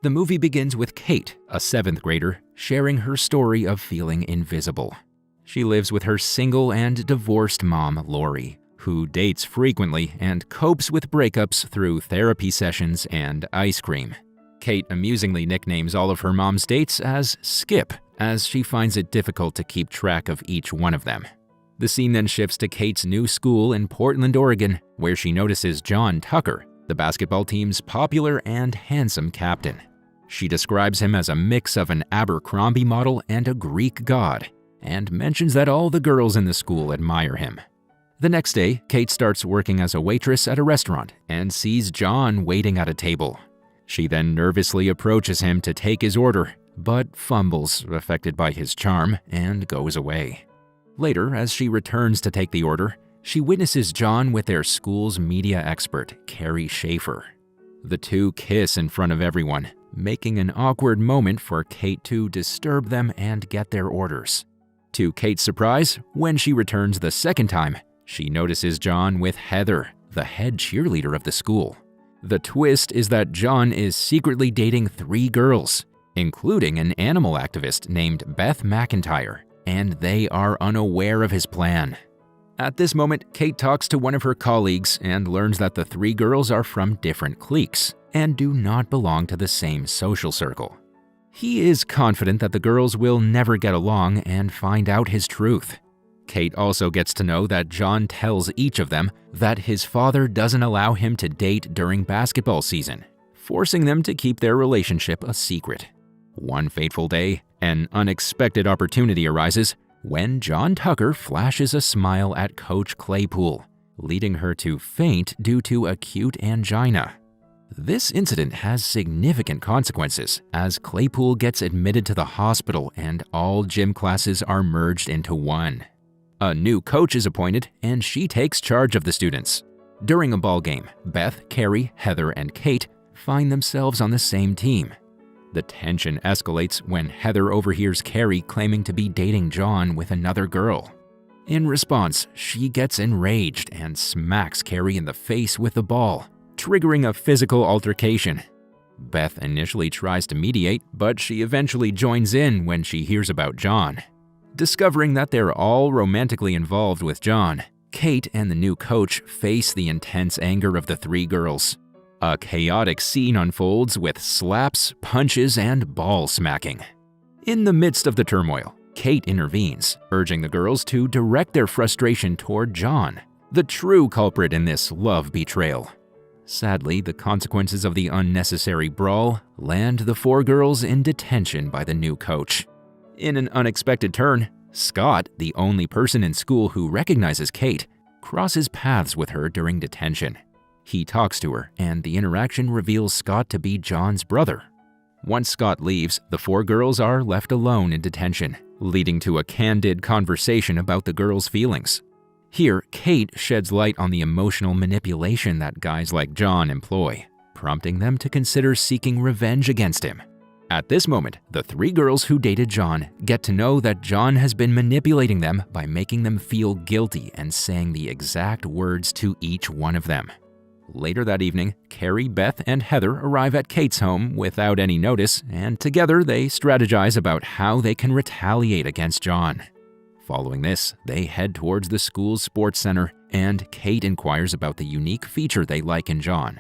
The movie begins with Kate, a 7th grader, sharing her story of feeling invisible. She lives with her single and divorced mom, Lori, who dates frequently and copes with breakups through therapy sessions and ice cream. Kate amusingly nicknames all of her mom's dates as Skip, as she finds it difficult to keep track of each one of them. The scene then shifts to Kate's new school in Portland, Oregon, where she notices John Tucker, the basketball team's popular and handsome captain. She describes him as a mix of an Abercrombie model and a Greek god, and mentions that all the girls in the school admire him. The next day, Kate starts working as a waitress at a restaurant and sees John waiting at a table. She then nervously approaches him to take his order, but fumbles, affected by his charm, and goes away. Later, as she returns to take the order, she witnesses John with their school's media expert, Carrie Schaefer. The two kiss in front of everyone, making an awkward moment for Kate to disturb them and get their orders. To Kate's surprise, when she returns the second time, she notices John with Heather, the head cheerleader of the school. The twist is that John is secretly dating 3 girls, including an animal activist named Beth McIntyre, and they are unaware of his plan. At this moment, Kate talks to one of her colleagues and learns that the 3 girls are from different cliques and do not belong to the same social circle. He is confident that the girls will never get along and find out his truth. Kate also gets to know that John tells each of them that his father doesn't allow him to date during basketball season, forcing them to keep their relationship a secret. One fateful day, an unexpected opportunity arises when John Tucker flashes a smile at Coach Claypool, leading her to faint due to acute angina. This incident has significant consequences, as Claypool gets admitted to the hospital and all gym classes are merged into one. A new coach is appointed, and she takes charge of the students. During a ball game, Beth, Carrie, Heather, and Kate find themselves on the same team. The tension escalates when Heather overhears Carrie claiming to be dating John with another girl. In response, she gets enraged and smacks Carrie in the face with the ball, triggering a physical altercation. Beth initially tries to mediate, but she eventually joins in when she hears about John. Discovering that they're all romantically involved with John, Kate and the new coach face the intense anger of the 3 girls. A chaotic scene unfolds with slaps, punches, and ball smacking. In the midst of the turmoil, Kate intervenes, urging the girls to direct their frustration toward John, the true culprit in this love betrayal. Sadly, the consequences of the unnecessary brawl land the 4 girls in detention by the new coach. In an unexpected turn, Scott, the only person in school who recognizes Kate, crosses paths with her during detention. He talks to her, and the interaction reveals Scott to be John's brother. Once Scott leaves, the 4 girls are left alone in detention, leading to a candid conversation about the girls' feelings. Here, Kate sheds light on the emotional manipulation that guys like John employ, prompting them to consider seeking revenge against him. At this moment, the 3 girls who dated John get to know that John has been manipulating them by making them feel guilty and saying the exact words to each one of them. Later that evening, Carrie, Beth, and Heather arrive at Kate's home without any notice, and together they strategize about how they can retaliate against John. Following this, they head towards the school's sports center, and Kate inquires about the unique feature they like in John.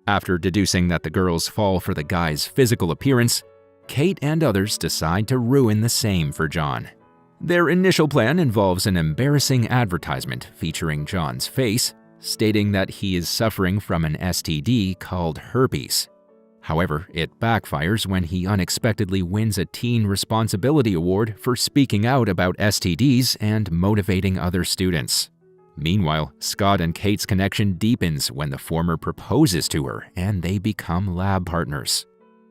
After deducing that the girls fall for the guy's physical appearance, Kate and others decide to ruin the same for John. Their initial plan involves an embarrassing advertisement featuring John's face, stating that he is suffering from an STD called herpes. However, it backfires when he unexpectedly wins a Teen Responsibility Award for speaking out about STDs and motivating other students. Meanwhile, Scott and Kate's connection deepens when the former proposes to her and they become lab partners.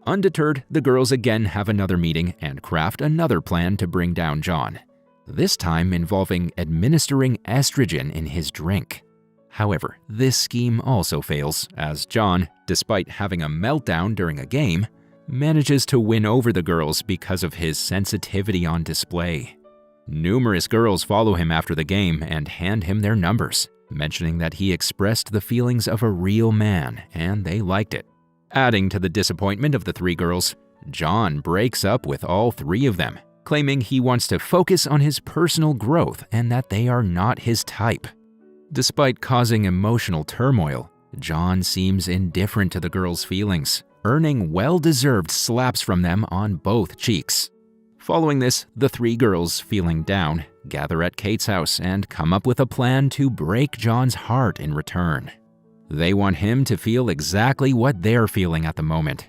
Undeterred, the girls again have another meeting and craft another plan to bring down John, this time involving administering estrogen in his drink. However, this scheme also fails, as John, despite having a meltdown during a game, manages to win over the girls because of his sensitivity on display. Numerous girls follow him after the game and hand him their numbers, mentioning that he expressed the feelings of a real man and they liked it. Adding to the disappointment of the three girls, John breaks up with all three of them, claiming he wants to focus on his personal growth and that they are not his type. Despite causing emotional turmoil, John seems indifferent to the girls' feelings, earning well-deserved slaps from them on both cheeks. Following this, the three girls, feeling down, gather at Kate's house and come up with a plan to break John's heart in return. They want him to feel exactly what they're feeling at the moment.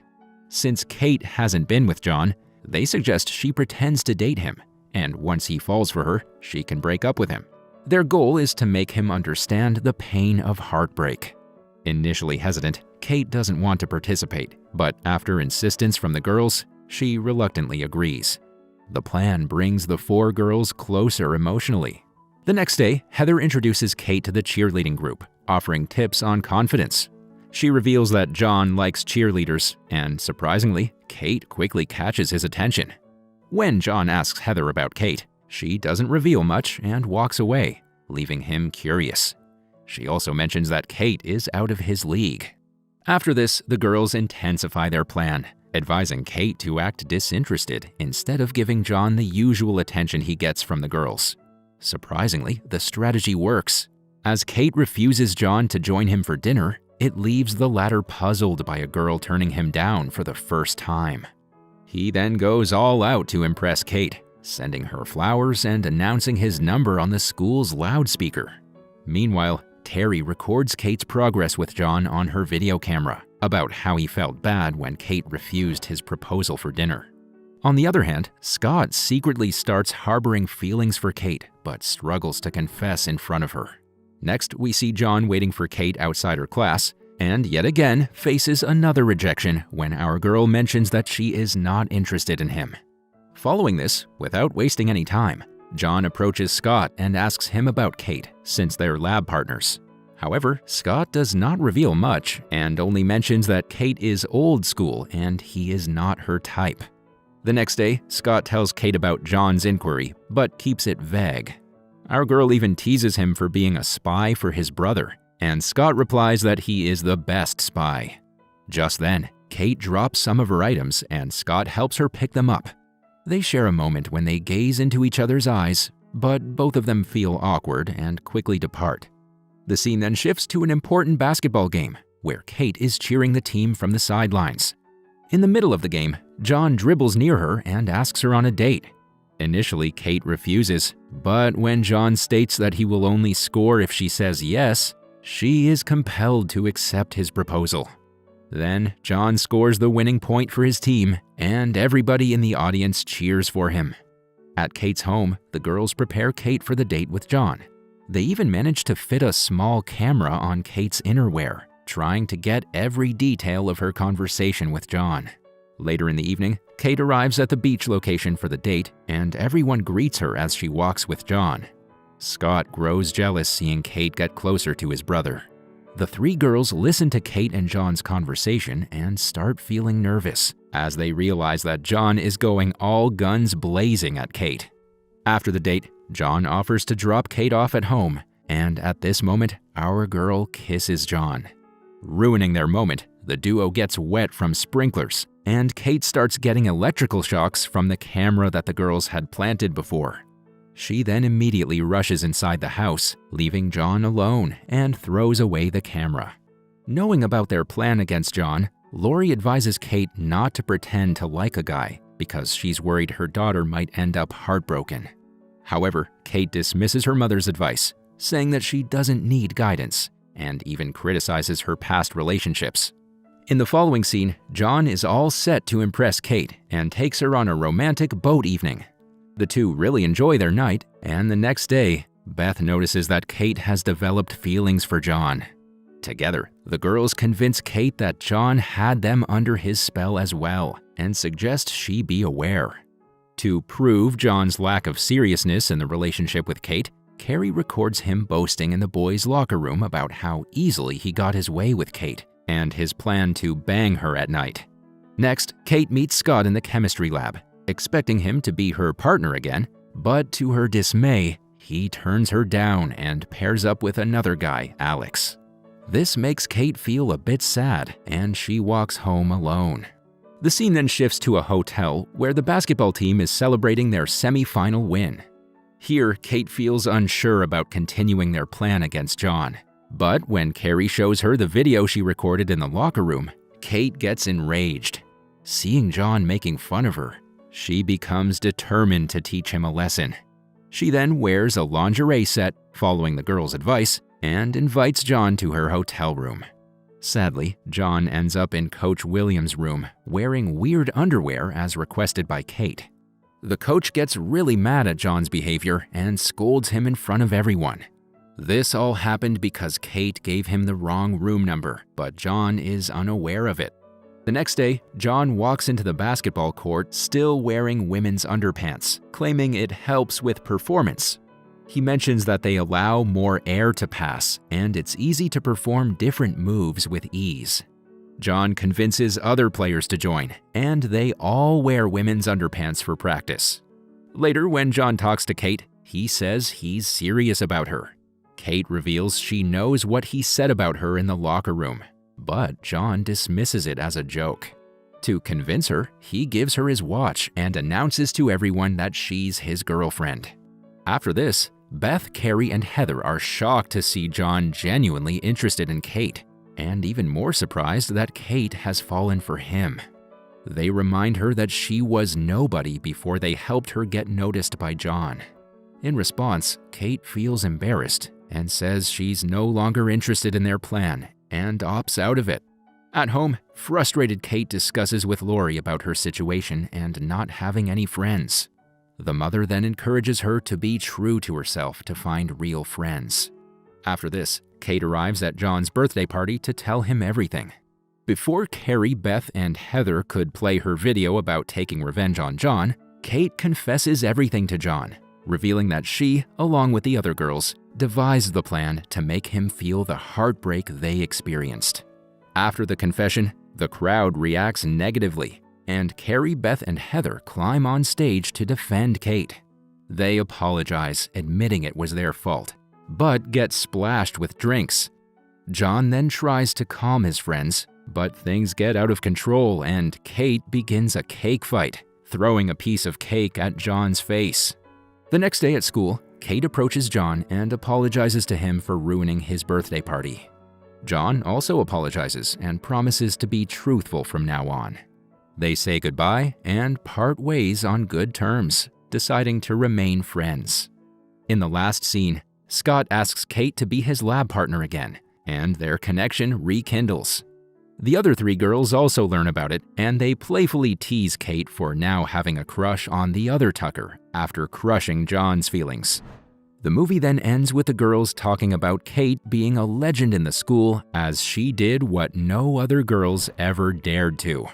Since Kate hasn't been with John, they suggest she pretends to date him, and once he falls for her, she can break up with him. Their goal is to make him understand the pain of heartbreak. Initially hesitant, Kate doesn't want to participate, but after insistence from the girls, she reluctantly agrees. The plan brings the four girls closer emotionally. The next day, Heather introduces Kate to the cheerleading group, offering tips on confidence. She reveals that John likes cheerleaders, and surprisingly, Kate quickly catches his attention. When John asks Heather about Kate, she doesn't reveal much and walks away, leaving him curious. She also mentions that Kate is out of his league. After this, the girls intensify their plan, advising Kate to act disinterested instead of giving John the usual attention he gets from the girls. Surprisingly, the strategy works. As Kate refuses John to join him for dinner, it leaves the latter puzzled by a girl turning him down for the first time. He then goes all out to impress Kate, sending her flowers and announcing his number on the school's loudspeaker. Meanwhile, Terry records Kate's progress with John on her video camera about how he felt bad when Kate refused his proposal for dinner. On the other hand, Scott secretly starts harboring feelings for Kate, but struggles to confess in front of her. Next, we see John waiting for Kate outside her class, and yet again faces another rejection when our girl mentions that she is not interested in him. Following this, without wasting any time, John approaches Scott and asks him about Kate, since they're lab partners. However, Scott does not reveal much and only mentions that Kate is old school and he is not her type. The next day, Scott tells Kate about John's inquiry, but keeps it vague. Our girl even teases him for being a spy for his brother, and Scott replies that he is the best spy. Just then, Kate drops some of her items and Scott helps her pick them up. They share a moment when they gaze into each other's eyes, but both of them feel awkward and quickly depart. The scene then shifts to an important basketball game, where Kate is cheering the team from the sidelines. In the middle of the game, John dribbles near her and asks her on a date. Initially, Kate refuses, but when John states that he will only score if she says yes, she is compelled to accept his proposal. Then, John scores the winning point for his team, and everybody in the audience cheers for him. At Kate's home, the girls prepare Kate for the date with John. They even manage to fit a small camera on Kate's innerwear, trying to get every detail of her conversation with John. Later in the evening, Kate arrives at the beach location for the date, and everyone greets her as she walks with John. Scott grows jealous seeing Kate get closer to his brother. The three girls listen to Kate and John's conversation and start feeling nervous, as they realize that John is going all guns blazing at Kate. After the date, John offers to drop Kate off at home, and at this moment, our girl kisses John. Ruining their moment, the duo gets wet from sprinklers, and Kate starts getting electrical shocks from the camera that the girls had planted before. She then immediately rushes inside the house, leaving John alone, and throws away the camera. Knowing about their plan against John, Lori advises Kate not to pretend to like a guy because she's worried her daughter might end up heartbroken. However, Kate dismisses her mother's advice, saying that she doesn't need guidance, and even criticizes her past relationships. In the following scene, John is all set to impress Kate and takes her on a romantic boat evening. The two really enjoy their night, and the next day, Beth notices that Kate has developed feelings for John. Together, the girls convince Kate that John had them under his spell as well, and suggest she be aware. To prove John's lack of seriousness in the relationship with Kate, Carrie records him boasting in the boys' locker room about how easily he got his way with Kate, and his plan to bang her at night. Next, Kate meets Scott in the chemistry lab, expecting him to be her partner again, but to her dismay, he turns her down and pairs up with another guy, Alex. This makes Kate feel a bit sad, and she walks home alone. The scene then shifts to a hotel where the basketball team is celebrating their semi-final win. Here, Kate feels unsure about continuing their plan against John. But when Carrie shows her the video she recorded in the locker room, Kate gets enraged. Seeing John making fun of her, she becomes determined to teach him a lesson. She then wears a lingerie set, following the girl's advice, and invites John to her hotel room. Sadly, John ends up in Coach Williams' room, wearing weird underwear as requested by Kate. The coach gets really mad at John's behavior and scolds him in front of everyone. This all happened because Kate gave him the wrong room number, but John is unaware of it. The next day, John walks into the basketball court still wearing women's underpants, claiming it helps with performance. He mentions that they allow more air to pass, and it's easy to perform different moves with ease. John convinces other players to join, and they all wear women's underpants for practice. Later, when John talks to Kate, he says he's serious about her. Kate reveals she knows what he said about her in the locker room, but John dismisses it as a joke. To convince her, he gives her his watch and announces to everyone that she's his girlfriend. After this, Beth, Carrie, and Heather are shocked to see John genuinely interested in Kate, and even more surprised that Kate has fallen for him. They remind her that she was nobody before they helped her get noticed by John. In response, Kate feels embarrassed and says she's no longer interested in their plan and opts out of it. At home, frustrated Kate discusses with Lori about her situation and not having any friends. The mother then encourages her to be true to herself to find real friends. After this, Kate arrives at John's birthday party to tell him everything. Before Carrie, Beth, and Heather could play her video about taking revenge on John, Kate confesses everything to John, revealing that she, along with the other girls, devised the plan to make him feel the heartbreak they experienced. After the confession, the crowd reacts negatively, and Carrie, Beth, and Heather climb on stage to defend Kate. They apologize, admitting it was their fault, but get splashed with drinks. John then tries to calm his friends, but things get out of control and Kate begins a cake fight, throwing a piece of cake at John's face. The next day at school, Kate approaches John and apologizes to him for ruining his birthday party. John also apologizes and promises to be truthful from now on. They say goodbye and part ways on good terms, deciding to remain friends. In the last scene, Scott asks Kate to be his lab partner again, and their connection rekindles. The other three girls also learn about it, and they playfully tease Kate for now having a crush on the other Tucker after crushing John's feelings. The movie then ends with the girls talking about Kate being a legend in the school as she did what no other girls ever dared to.